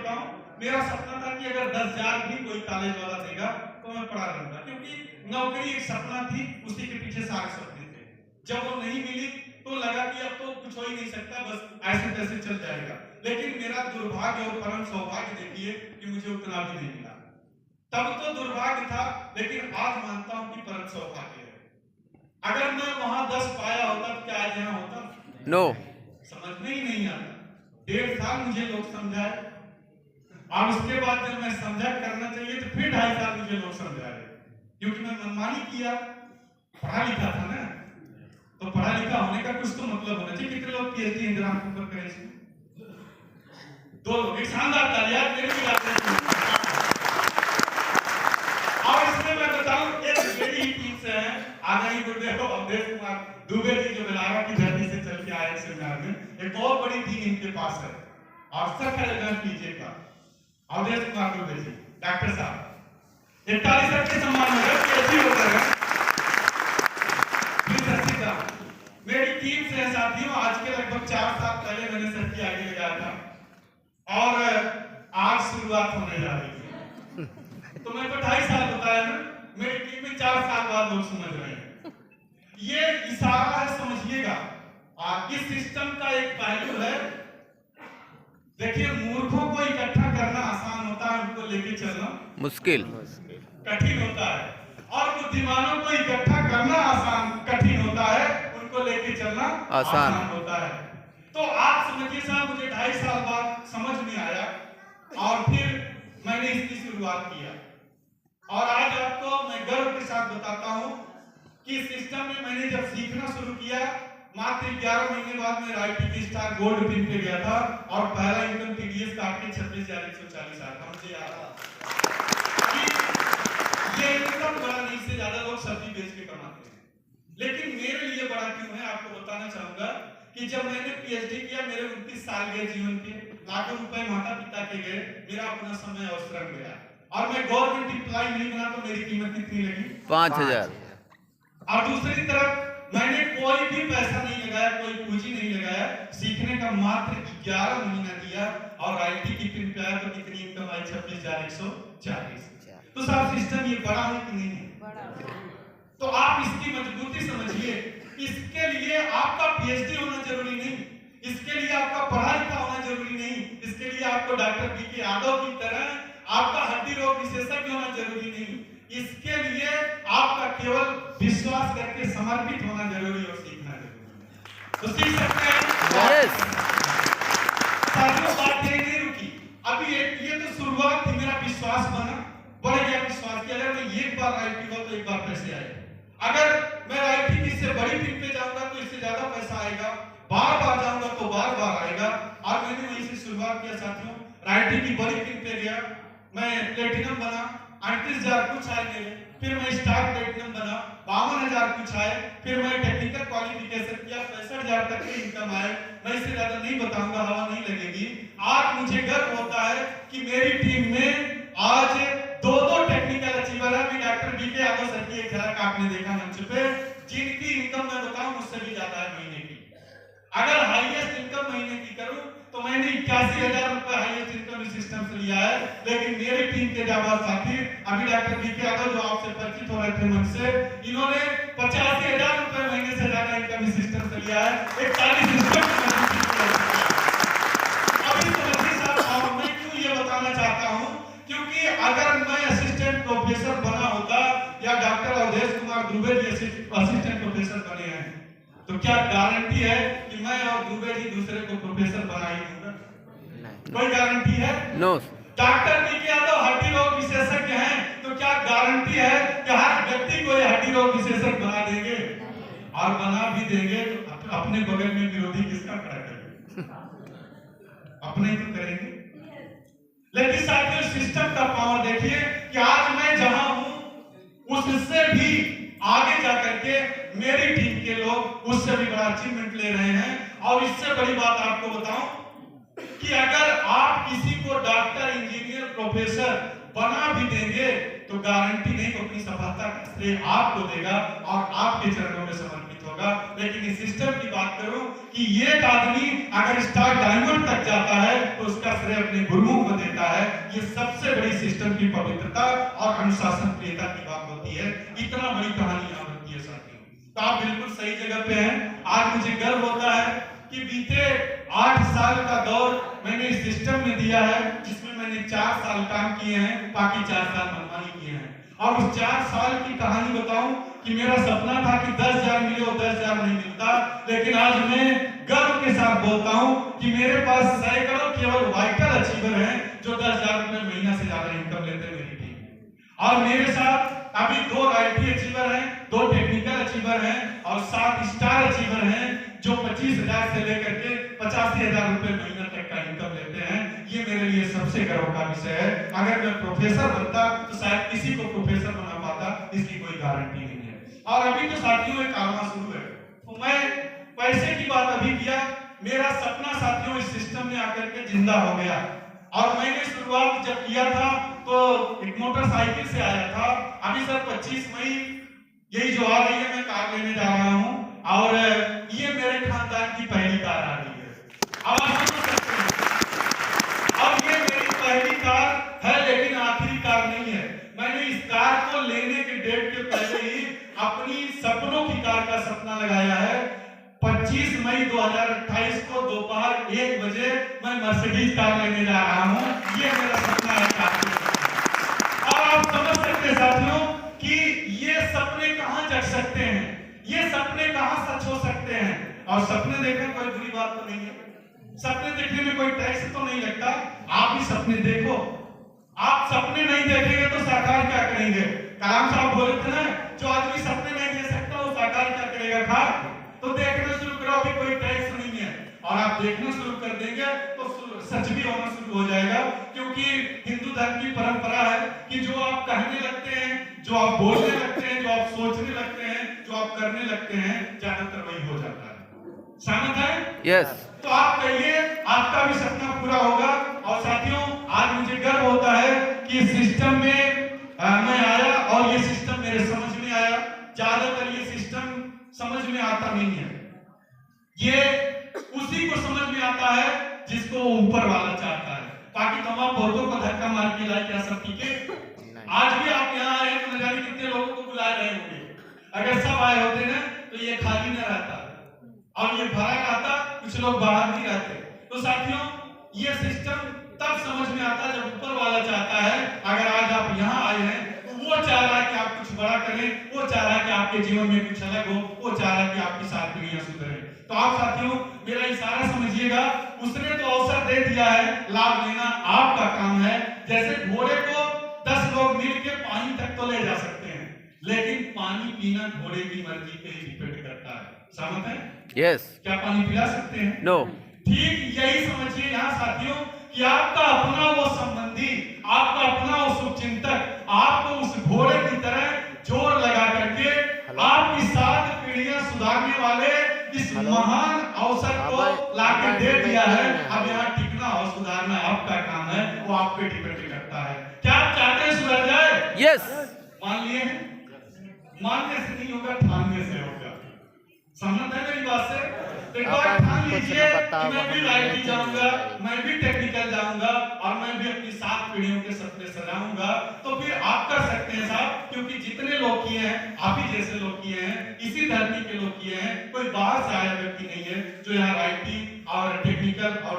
बताऊं, मेरा सपना था कि अगर 10,000 भी कोई कॉलेज वाला देगा तो मैं पढ़ा लूंगा, क्योंकि नौकरी एक सपना थी, उसी के पीछे सारे सपने थे। जब वो नहीं मिली तो लगा कि अब तो कुछ हो ही नहीं सकता, बस ऐसे तैसे चल जाएगा। लेकिन मेरा दुर्भाग्य और परम सौभाग्य देखिए कि मुझे उतना भी नहीं मिला। तब तो दुर्भाग्य था, लेकिन आज मानता हूं कि परम सौभाग्य है। अगर मैं वहां 10 पाया होता तो क्या आज यहाँ होता? नो। समझ में ही नहीं आता। 1.5 साल मुझे लोग समझाए, और उसके बाद जब मैं समझा करना चाहिए तो फिर 2.5 साल मुझे लोग समझाए, क्योंकि मैं मनमानी किया। पढ़ा लिखा था ना, तो पढ़ा लिखा होने का कुछ तो मतलब होना चाहिए। कितने लोग पीएचडी इंदिरा ऊपर करें? 2 लोग। एक शानदार तालियां मेरे भी आते हैं। और इसमें मैं बताऊं, एक मेरी ही टीम से है, आगे ही गुरुदेव अवधेश कुमार दुबे जी जो बेलारा की धरती से चल के आए सेमिनार में, एक बहुत बड़ी टीम इनके पास है, और सर पीजे का अवधेश कुमार दुबे जी डॉक्टर साहब 41 के सम्मान में पीएचडी होता है। मेरी टीम से साथियों, आज के लगभग 4 साल पहले मैंने सर की आगे लगाया था, और आज शुरुआत होने जा रही है। तो मैं तो 2.5 साल बताया ना, मेरी टीम में 4 साल बाद लोग समझ रहे हैं। ये इशारा है, समझिएगा। इस सिस्टम का एक पहलू है, देखिए, मूर्खों को इकट्ठा करना आसान होता है, उनको लेके चलना मुश्किल कठिन होता है, और बुद्धिमानों को इकट्ठा करना कठिन होता है, उनको लेके चलना आसान होता है। तो आप समझिए साहब, मुझे 2.5 साल बाद समझ में आया, और फिर मैंने इसकी शुरुआत किया, और आज आपको मैं गर्व के साथ बताता हूं कि सिस्टम में मैंने जब सीखना शुरू किया, मात्र 11 महीने बाद मैं आईटी स्टार गोल्ड पिन पे गया था, और पहला इनकम टीडीएस काट के 26,140 आया था। मुझे याद है कि ये इनकम बड़ा नहीं, से ज्यादा लोग सब्जी बेच के कमाते हैं, लेकिन मेरे लिए बड़ा क्यों है, आपको बताना चाहूंगा कि जब मैंने पीएचडी किया, मेरे 29 साल गए जीवन के, लाखों रुपए माता पिता के गए, मेरा अपना समय और श्रम गया, और मैं गवर्नमेंट एम्प्लॉय नहीं बना, तो मेरी कीमत कितनी लगी? 5,000। और दूसरी तरफ मैंने कोई भी पैसा नहीं लगाया, कोई पूंजी नहीं लगाया, सीखने का मात्र 11 महीना दिया, और आईटी की पिन पे आया तो कितनी इनकम आई? 26,140। तो साहब, सिस्टम ये बड़ा है कि नहीं है? तो आप इसकी मजबूती समझिए। इसके लिए आपका पीएचडी होना जरूरी नहीं, इसके लिए आपका पढ़ा लिखा होना जरूरी नहीं, इसके लिए आपको डॉक्टर बीके यादव की तरह आपका हड्डी रोग विशेषज्ञ होना जरूरी नहीं, इसके लिए आपका केवल विश्वास करके समर्पित होना जरूरी और सीखना जरूरी है। तो सीख सकते हैं। साथियों, बात यही नहीं रुकी, अभी ये तो शुरुआत थी। मेरा विश्वास बना, बढ़ गया विश्वास कि अगर मैं एक बार आईटी हुआ तो एक बार पैसे आएगा, अगर मैं आईटी की इससे बड़ी टीम पे जाऊंगा तो इससे ज्यादा पैसा आएगा, बार बार जाऊंगा तो बार बार आएगा। और मैंने वहीं से शुरुआत किया साथियों, आईटी की बड़ी टीम पे गया, मैं प्लेटिनम बना, 38,000 कुछ आए मेरे, फिर मैं स्टार प्लेटिनम बना, 52,000 कुछ आए, फिर मैं टेक्निकल क्वालिफिकेशन किया, 65,000 तक की इनकम आए। मैं इससे ज्यादा नहीं बताऊंगा, हवा नहीं लगेगी। आज मुझे गर्व होता है कि मेरी टीम में आज 2 टेक्निकल अचीवर है। डॉक्टर बीके यादव सर की एक झलक आपने देखा मंच पे, जिनकी इनकम मैं बताऊं मुझसे भी ज्यादा है महीने की। अगर हाईएस्ट इनकम महीने की करूं तो मैंने 81,000 रुपए हाईएस्ट इनकम सिस्टम से लिया है। लेकिन मेरी टीम के जाबाज साथी, अभी डॉक्टर बीके यादव जो आपसे परिचित हो रहे थे मंच से, इन्होंने 85,000 रुपए महीने से ज्यादा इनकम सिस्टम से लिया है। एक 40 मैं क्यों ये बताना चाहता हूं, क्योंकि अगर मैं असिस्टेंट प्रोफेसर बना होता, या doctor Awadhesh Kumar Dubey ji assistant professor बने हैं, तो क्या गारंटी है कि मैं और दुबे जी दूसरे को प्रोफेसर बना ही दूंगा? कोई गारंटी है? नो। डॉक्टर बीके यादव हड्डी रोग विशेषज्ञ हैं, तो क्या गारंटी है कि हर व्यक्ति को हड्डी रोग विशेषज्ञ बना देंगे? और बना भी देंगे तो अपने बगल में विरोधी किसका खड़ा करेंगे? अपने ही तो करेंगे। लेकिन साथियों, सिस्टम का पावर देखिए कि आज मैं जहां हूं उससे भी आगे जाकर के मेरी टीम के लोग उससे भी बड़ा अचीवमेंट ले रहे हैं। और इससे बड़ी बात आपको बताऊं कि अगर आप किसी को डॉक्टर, इंजीनियर, प्रोफेसर बना भी देंगे तो गारंटी नहीं, तो अपनी सफलता का श्रेय आपको देगा और आपके चरणों में समर्पित होगा। लेकिन इस सिस्टम की बात करूं कि एक आदमी अगर स्टार डायमंड तक जाता है तो उसका श्रेय अपने गुरुओं को देता है। ये सबसे बड़ी सिस्टम की पवित्रता और अनुशासन प्रियता की बात होती है। इतना बड़ी कहानी यहाँ होती है साथियों। तो आप बिल्कुल सही जगह पे हैं। आज मुझे गर्व होता है कि बीते 8 साल का दौर मैंने इस सिस्टम में दिया है, जिसमें मैंने 4 साल काम किए हैं, बाकी 4 साल मनमानी किए हैं। और उस 4 साल की कहानी बताऊं कि मेरा सपना था कि 10,000 मिले और 10,000 नहीं मिलता, लेकिन आज मैं गर्व के साथ बोलता हूं कि मेरे पास सैकड़ों केवल वाइटल अचीवर हैं जो 10,000 रुपए महीना से ज्यादा इनकम लेते हैं मेरी टीम। और मेरे साथ अभी 2 आईटी अचीवर हैं, 2 टेक्निकल अचीवर हैं और 7 स्टार अचीवर हैं जो 25,000 से लेकर के 85,000 रुपए महीना तक का इनकम लेते हैं। ये मेरे लिए सबसे गर्व का विषय है। अगर मैं प्रोफेसर बनता तो शायद किसी को प्रोफेसर बना पाता, इसकी कोई गारंटी नहीं है। और अभी तो साथियों एक कारवा शुरू है, तो मैं पैसे की बात अभी किया, मेरा सपना साथियों इस सिस्टम में आकर के जिंदा हो गया। और मैंने शुरुआत जब किया था तो एक मोटरसाइकिल से आया था। अभी सर 25 मई यही जो आ रही है, मैं कार लेने जा रहा हूँ और ये मेरे खानदान की पहली कार आ रही है। अब आप समझ सकते हैं, और ये मेरी पहली कार है लेकिन आखिरी कार नहीं है। मैंने इस कार को लेने के डेट के पहले ही अपनी सपनों की कार का सपना लगाया है। 25 मई 2028 को दोपहर 1 बजे मैं मर्सिडीज कार लेने जा रहा हूं। ये मेरा सपना है कार। और आप समझ सकते हैं साथियों कि ये सपने कहां जग सकते हैं, ये सपने कहां सच हो सकते हैं। और सपने देखना कोई बुरी बात तो नहीं है, सपने देखने में कोई टैक्स तो नहीं लगता। आप भी सपने देखो, आप सपने नहीं देखेंगे तो साकार क्या करेंगे। कलाम साहब बोले थे ना, जो आदमी सपने नहीं दे सकता वो साकार क्या करेगा, खा। तो देखना शुरू करो, अभी कोई टैक्स नहीं है और आप देखना शुरू कर देंगे तो सच भी होना शुरू हो जाएगा। क्योंकि हिंदू धर्म की परंपरा है कि जो आप कहने लगते हैं, जो आप बोलने लगते हैं, जो आप सोचने लगते हैं, जो आप करने लगते हैं, ज्यादातर वही हो जाता है। सहमत है? यस। तो आप कहिए, आपका भी सपना पूरा होगा। और साथियों आज मुझे गर्व होता है कि इस सिस्टम में मैं आया और ये सिस्टम मेरे समझ में आया। ज्यादातर ये सिस्टम समझ में आता नहीं है, ये उसी को समझ में आता है जिसको ऊपर वाला चाहता है। बाकी तमाम बहुतों को धक्का मार के लाए, क्या सब ठीक है? आज भी आप यहाँ आए तो न जाने कितने लोगों को बुला रहे होंगे। अगर सब आए होते ना तो ये खाली न रहता और ये भरा रहता, कुछ लोग बाहर नहीं रहते। तो साथियों ये सिस्टम तब समझ में आता जब ऊपर वाला चाहता है। अगर आज आप यहाँ आए हैं तो वो चाह रहा है कि आप कुछ बड़ा करें, वो चाह रहा है कि आपके जीवन में कुछ अलग हो, वो चाह रहा है कि आपकी 7 पीढ़ियां सुधरे। तो आप साथियों मेरा इशारा समझिएगा, उसने तो अवसर दे दिया है, लाभ लेना आपका काम है। जैसे घोड़े को 10 लोग मिलकर पानी तक तो ले जा सकते हैं, लेकिन पानी पीना घोड़े की मर्जी पे ही डिपेंड करता है। सहमत है? यस। क्या पानी पिला सकते हैं? नो। ठीक यही समझिए यहाँ साथियों कि आपका अपना वो संबंधी, आपका अपना वो शुभचिंतक आपको उस घोड़े की तरह जोर लगा करके आपकी 7 पीढ़ियां सुधारने वाले इस महान अवसर को लाके दे दिया है। अब यहाँ टिकना और सुधारना आपका काम है, वो आप पे डिपेंड करता है। क्या आप चाहते हैं सुधर जाए? यस। मान लिए? मानने से नहीं होगा, ठानने से होगा। समझ है मेरी बात से? एक बार ठान लीजिए कि मैं भी आईटी जाऊंगा, मैं भी टेक्निकल जाऊंगा और मैं भी अपनी 7 पीढ़ियों के सपने सजाऊंगा। तो फिर आप कर सकते हैं साहब, क्योंकि जितने लोग किए हैं आप ही जैसे लोग किए हैं, इसी धरती के लोग किए हैं। कोई बाहर से आया व्यक्ति नहीं है जो यहाँ आईटी और टेक्निकल और